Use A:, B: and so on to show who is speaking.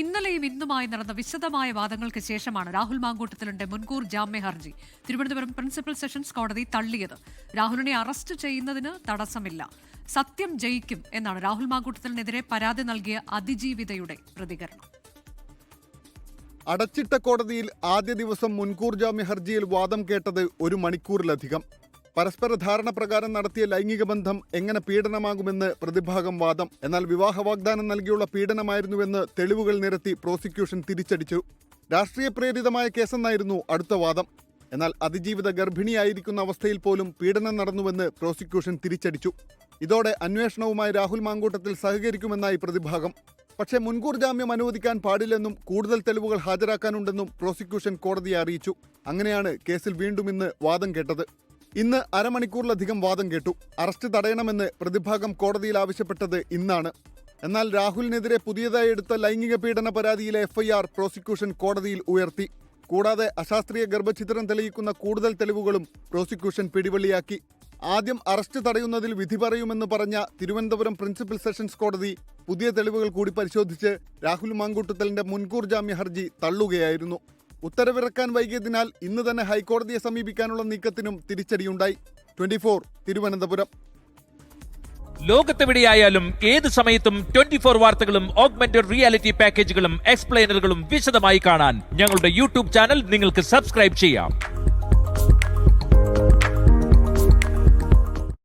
A: ഇന്നലെയും ഇന്നുമായി നടന്ന വിശദമായ വാദങ്ങൾക്ക് ശേഷമാണ് രാഹുൽ മാങ്കൂട്ടത്തിലിന്റെ മുൻകൂർ ജാമ്യ ഹർജി തിരുവനന്തപുരം പ്രിൻസിപ്പൽ സെഷൻസ് കോടതി തള്ളിയത്. രാഹുലിനെ അറസ്റ്റ് ചെയ്യുന്നതിന് തടസ്സമില്ല, സത്യം ജയിക്കും എന്നാണ് രാഹുൽ മാങ്കൂട്ടത്തിലിനെതിരെ പരാതി നൽകിയ അതിജീവിതയുടെ പ്രതികരണം.
B: അടച്ചിട്ട കോടതിയിൽ ആദ്യ ദിവസം മുൻകൂർ ജാമ്യ ഹർജിയിൽ വാദം കേട്ടത് 1 മണിക്കൂറിലധികം. പരസ്പര ധാരണ പ്രകാരം നടത്തിയ ലൈംഗിക ബന്ധം എങ്ങനെ പീഡനമാകുമെന്ന് പ്രതിഭാഗം വാദം. എന്നാൽ വിവാഹ വാഗ്ദാനം നൽകിയുള്ള പീഡനമായിരുന്നുവെന്ന് തെളിവുകൾ നിരത്തി പ്രോസിക്യൂഷൻ തിരിച്ചടിച്ചു. രാഷ്ട്രീയ പ്രേരിതമായ കേസെന്നായിരുന്നു അടുത്ത വാദം. എന്നാൽ അതിജീവിത ഗർഭിണിയായിരിക്കുന്ന അവസ്ഥയിൽ പോലും പീഡനം നടന്നുവെന്ന് പ്രോസിക്യൂഷൻ തിരിച്ചടിച്ചു. ഇതോടെ അന്വേഷണവുമായി രാഹുൽ മാങ്കൂട്ടത്തിൽ സഹകരിക്കുമെന്നായി പ്രതിഭാഗം. പക്ഷേ മുൻകൂർ ജാമ്യം അനുവദിക്കാൻ പാടില്ലെന്നും കൂടുതൽ തെളിവുകൾ ഹാജരാക്കാനുണ്ടെന്നും പ്രോസിക്യൂഷൻ കോടതിയെ അറിയിച്ചു. അങ്ങനെയാണ് കേസിൽ വീണ്ടും ഇന്ന് വാദം കേട്ടത്. ഇന്ന് അരമണിക്കൂറിലധികം വാദം കേട്ടു. അറസ്റ്റ് തടയണമെന്ന് പ്രതിഭാഗം കോടതിയിൽ ആവശ്യപ്പെട്ടത് ഇന്നാണ്. എന്നാൽ രാഹുലിനെതിരെ പുതിയതായി എടുത്ത ലൈംഗിക പീഡന പരാതിയിലെ FIR പ്രോസിക്യൂഷൻ കോടതിയിൽ ഉയർത്തി. കൂടാതെ അശാസ്ത്രീയ ഗർഭഛിദ്രം തെളിയിക്കുന്ന കൂടുതൽ തെളിവുകളും പ്രോസിക്യൂഷൻ പിടിവള്ളിയാക്കി. ആദ്യം അറസ്റ്റ് തടയുന്നതിൽ വിധി പറയുമെന്ന് പറഞ്ഞ തിരുവനന്തപുരം പ്രിൻസിപ്പൽ സെഷൻസ് കോടതി പുതിയ തെളിവുകൾ കൂടി പരിശോധിച്ച് രാഹുൽ മാങ്കൂട്ടത്തലിന്റെ മുൻകൂർ ജാമ്യ ഹർജി തള്ളുകയായിരുന്നു. ഉത്തരവിറക്കാൻ വൈകിയതിനാൽ ഇന്ന് തന്നെ ഹൈക്കോടതിയെ സമീപിക്കാനുള്ള നീക്കത്തിനും തിരിച്ചടിയുണ്ടായി. 24 തിരുവനന്തപുരം.
C: ലോകത്തെവിടെയായാലും ഏത് സമയത്തും 24 വാർത്തകളും ഓഗ്മെന്റഡ് റിയാലിറ്റി പാക്കേജുകളും എക്സ്പ്ലെയിനറുകളും വിശദമായി കാണാൻ ഞങ്ങളുടെ യൂട്യൂബ് ചാനൽ നിങ്ങൾക്ക് സബ്സ്ക്രൈബ് ചെയ്യാം.